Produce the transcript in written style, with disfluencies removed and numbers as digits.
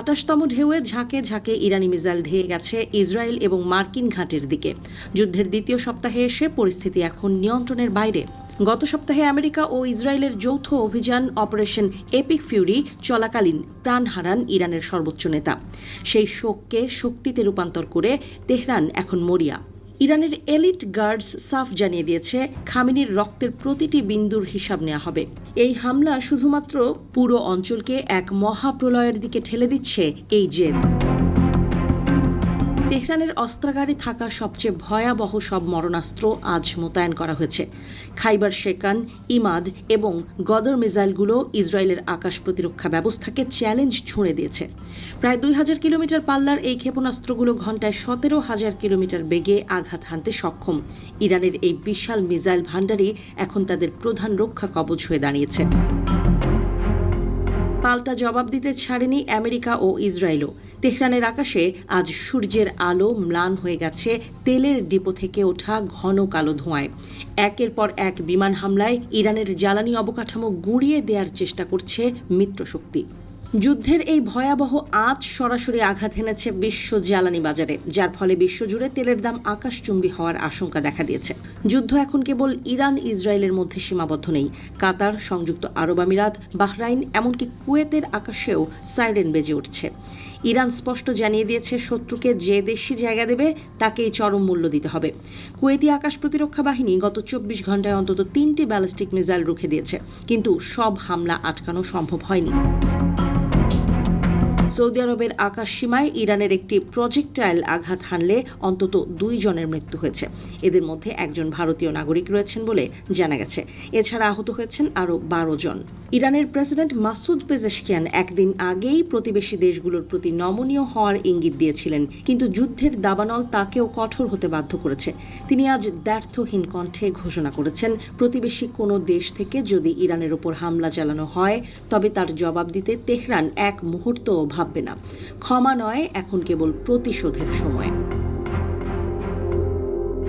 ২৮তম ঢেউয়ে ঝাঁকে ঝাঁকে ইরানি মিসাইল ধেয়ে গেছে ইসরায়েল এবং মার্কিন ঘাঁটির দিকে। যুদ্ধের দ্বিতীয় সপ্তাহে এসে পরিস্থিতি এখন নিয়ন্ত্রণের বাইরে। গত সপ্তাহে আমেরিকা ও ইসরায়েলের যৌথ অভিযান অপারেশন এপিক ফিউরি চলাকালীন প্রাণ হারান ইরানের সর্বোচ্চ নেতা। সেই শোককে শক্তিতে রূপান্তর করে তেহরান এখন মরিয়া। ইরানের এলিট গার্ডস সাফ জানিয়ে দিয়েছে, খামেনির রক্তের প্রতিটি বিন্দুর হিসাব নেওয়া হবে। এই হামলা শুধুমাত্র পুরো অঞ্চলকে এক মহাপ্রলয়ের দিকে ঠেলে দিচ্ছে এই জেদ। তেহরানের অস্ত্রাগারে থাকা সবচেয়ে ভয়াবহ সব মরণাস্ত্র আজ মোতায়েন করা হয়েছে। খাইবার শেকান, ইমাদ এবং গদর মিসাইলগুলো ইসরায়েলের আকাশ প্রতিরক্ষা ব্যবস্থাকে চ্যালেঞ্জ ছুঁড়ে দিয়েছে। প্রায় ২,০০০ কিলোমিটার পাল্লার এই ক্ষেপণাস্ত্রগুলো ঘণ্টায় ১৭,০০০ কিলোমিটার বেগে আঘাত হানতে সক্ষম। ইরানের এই বিশাল মিসাইল ভান্ডারই এখন তাদের প্রধান রক্ষা কবচ হয়ে দাঁড়িয়েছে। পাল্টা জবাব দিতে ছাড়েনি আমেরিকা ও ইসরায়েলও। তেহরানের আকাশে আজ সূর্যের আলো ম্লান হয়ে গেছে তেলের ডিপো থেকে ওঠা ঘন কালো ধোঁয়ায়। একের পর এক বিমান হামলায় ইরানের জ্বালানি অবকাঠামো গুঁড়িয়ে দেওয়ার চেষ্টা করছে মিত্রশক্তি। যুদ্ধের এই ভয়াবহ আঁচ সরাসরি আঘাত এনেছে বিশ্ব জ্বালানি বাজারে, যার ফলে বিশ্বজুড়ে তেলের দাম আকাশচুম্বী হওয়ার আশঙ্কা দেখা দিয়েছে। যুদ্ধ এখন কেবল ইরান ইসরায়েলের মধ্যে সীমাবদ্ধ নেই। কাতার, সংযুক্ত আরব আমিরাত, বাহরাইন, এমনকি কুয়েতের আকাশেও সাইরেন বেজে উঠছে। ইরান স্পষ্ট জানিয়ে দিয়েছে, শত্রুকে যে দেশই জায়গা দেবে তাকেই চরম মূল্য দিতে হবে। কুয়েতি আকাশ প্রতিরক্ষা বাহিনী গত ২৪ ঘণ্টায় অন্তত ৩টি ব্যালিস্টিক মিসাইল রুখে দিয়েছে, কিন্তু সব হামলা আটকানো সম্ভব হয়নি। সৌদি আরবের আকাশ সীমায় ইরানের একটি প্রজেক্টাইল আঘাত হানলে অন্তত ২ জনের মৃত্যু হয়েছে। এদের মধ্যে একজন ভারতীয় নাগরিক রয়েছেন বলে জানা গেছে। এছাড়া আহত হয়েছেন আরও ১২ জন। ইরানের প্রেসিডেন্ট মাসুদ পেজেশকিয়ান একদিন আগেই প্রতিবেশী দেশগুলোর প্রতি নমনীয় হওয়ার ইঙ্গিত দিয়েছিলেন, কিন্তু যুদ্ধের দাবানল তাকেও কঠোর হতে বাধ্য করেছে। তিনি আজ দ্ব্যর্থহীন কণ্ঠে ঘোষণা করেছেন, প্রতিবেশী কোনো দেশ থেকে যদি ইরানের ওপর হামলা চালানো হয় তবে তার জবাব দিতে তেহরান এক মুহূর্তও ভাববে না। ক্ষমা নয়, এখন কেবল প্রতিশোধের সময়।